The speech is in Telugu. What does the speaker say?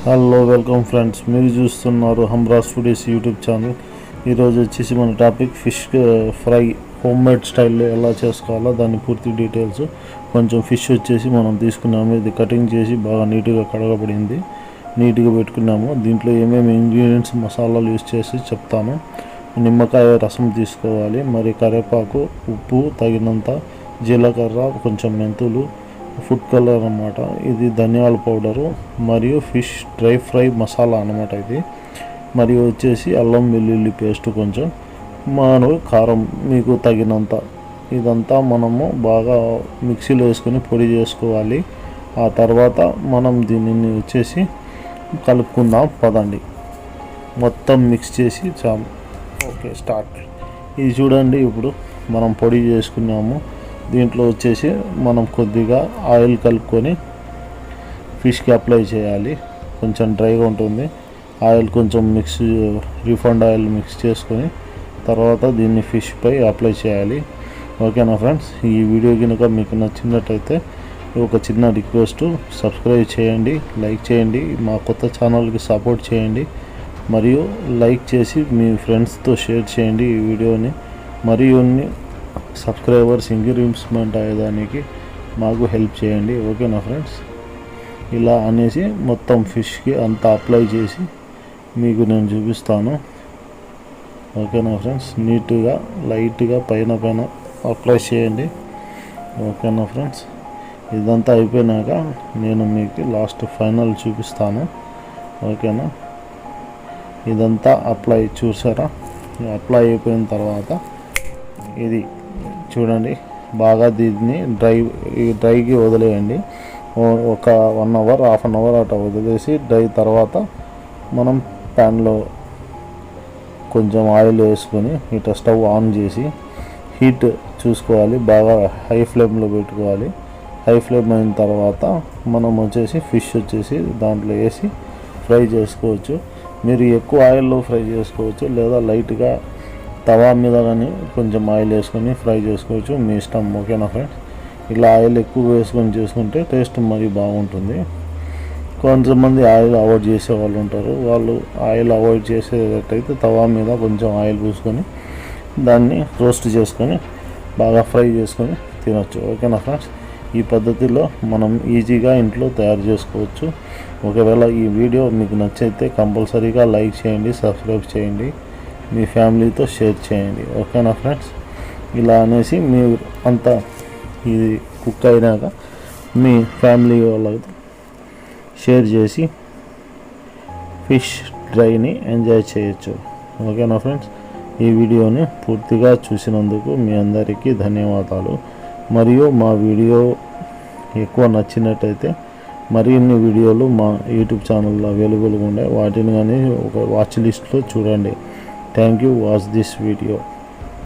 హలో వెల్కమ్ ఫ్రెండ్స్, మీరు చూస్తున్నారు హమ్రాస్ ఫుడీస్ యూట్యూబ్ ఛానల్. ఈరోజు వచ్చేసి మన topic fish fry home made స్టైల్లో ఎలా చేసుకోవాలో దాని పూర్తి డీటెయిల్స్. కొంచెం ఫిష్ వచ్చేసి మనం తీసుకున్నాము, ఇది కటింగ్ చేసి బాగా నీట్గా కడగబడింది, నీట్గా పెట్టుకున్నాము. దీంట్లో ఏమేమి ఇంగ్రీడియంట్స్ మసాలాలు యూస్ చేసి చెప్తాను. నిమ్మకాయ రసం తీసుకోవాలి, మరి కరివేపాకు, ఉప్పు తగినంత, జీలకర్ర, కొంచెం మెంతులు, ఫుడ్ కలర్ అన్నమాట. ఇది ధనియాల పౌడరు మరియు ఫిష్ డ్రై ఫ్రై మసాలా అన్నమాట ఇది. మరియు వచ్చేసి అల్లం వెల్లుల్లి పేస్ట్, కొంచెం కారం మీకు తగినంత. ఇదంతా మనము బాగా మిక్సీలో వేసుకొని పొడి చేసుకోవాలి. ఆ తర్వాత మనం దీనిని వచ్చేసి కలుపుకుందాం పదండి. మొత్తం మిక్స్ చేసి చాలు. Okay, start. ఇది చూడండి, ఇప్పుడు మనం పొడి చేసుకున్నాము. దీంట్లో వచ్చేసి మనం కొద్దిగా ఆయిల్ కలుపుకొని ఫిష్కి అప్లై చేయాలి. కొంచెం డ్రైగా ఉంటుంది. ఆయిల్ కొంచెం రిఫైండ్ ఆయిల్ మిక్స్ చేసుకొని తర్వాత దీన్ని ఫిష్పై అప్లై చేయాలి. ఓకేనా ఫ్రెండ్స్, ఈ వీడియో కనుక మీకు నచ్చినట్టయితే ఒక చిన్న రిక్వెస్ట్, సబ్స్క్రైబ్ చేయండి, లైక్ చేయండి, మా కొత్త ఛానల్కి సపోర్ట్ చేయండి, మరియు లైక్ చేసి మీ ఫ్రెండ్స్తో షేర్ చేయండి ఈ వీడియోని. మరియు సబ్స్క్రైబర్స్ ఇంక్రీజ్మెంట్ అయ్యేదానికి మాకు హెల్ప్ చేయండి. ఓకేనా ఫ్రెండ్స్, ఇలా అనేసి మొత్తం ఫిష్కి అంతా అప్లై చేసి మీకు నేను చూపిస్తాను. ఓకేనా ఫ్రెండ్స్, నీట్గా లైట్గా పైన అప్లై చేయండి. ఓకేనా ఫ్రెండ్స్, ఇదంతా అయిపోయినాక నేను మీకు లాస్ట్ ఫైనల్ చూపిస్తాను. ఓకేనా, ఇదంతా అప్లై చూసారా? అప్లై అయిపోయిన తర్వాత ఇది చూడండి, బాగా దీన్ని డ్రైకి వదిలేయండి. ఒక 1 అవర్, హాఫ్ అన్ అవర్ అట్లా వదిలేసి డ్రై తర్వాత మనం ప్యాన్లో కొంచెం ఆయిల్ వేసుకొని ఇట్లా స్టవ్ ఆన్ చేసి హీట్ చూసుకోవాలి, బాగా హై ఫ్లేమ్లో పెట్టుకోవాలి. హై ఫ్లేమ్ అయిన తర్వాత మనం వచ్చేసి ఫిష్ వచ్చేసి దాంట్లో వేసి ఫ్రై చేసుకోవచ్చు. మీరు ఎక్కువ ఆయిల్లో ఫ్రై చేసుకోవచ్చు, లేదా లైట్గా తవా మీద కానీ కొంచెం ఆయిల్ వేసుకొని ఫ్రై చేసుకోవచ్చు, మీ ఇష్టం. ఓకేనా ఫ్రెండ్స్, ఇలా ఆయిల్ ఎక్కువ వేసుకొని చేసుకుంటే టేస్ట్ మరీ బాగుంటుంది. కొంతమంది ఆయిల్ అవాయిడ్ చేసే వాళ్ళు ఉంటారు. వాళ్ళు ఆయిల్ అవాయిడ్ చేసేటట్టయితే తవా మీద కొంచెం ఆయిల్ పూసుకొని దాన్ని రోస్ట్ చేసుకొని బాగా ఫ్రై చేసుకొని తినొచ్చు. ఓకేనా ఫ్రెండ్స్, ఈ పద్ధతిలో మనం ఈజీగా ఇంట్లో తయారు చేసుకోవచ్చు. ఒకవేళ ఈ వీడియో మీకు నచ్చితే కంపల్సరీగా లైక్ చేయండి, సబ్స్క్రైబ్ చేయండి, మీ ఫ్యామిలీతో షేర్ చేయండి. ఓకేనా ఫ్రెండ్స్, ఇలా అనేసి మీరు అంతా ఇది కుక్ అయినాక మీ ఫ్యామిలీ వాళ్ళతో షేర్ చేసి ఫిష్ డ్రైని ఎంజాయ్ చేయొచ్చు. ఓకేనా ఫ్రెండ్స్, ఈ వీడియోని పూర్తిగా చూసినందుకు మీ అందరికీ ధన్యవాదాలు. మరియు మా వీడియో ఎక్కువ నచ్చినట్టయితే మరిన్ని వీడియోలు మా యూట్యూబ్ ఛానల్లో అవైలబుల్గా ఉన్నాయి, వాటిని కానీ ఒక వాచ్ లిస్ట్లో చూడండి. Thank you. Watch this video.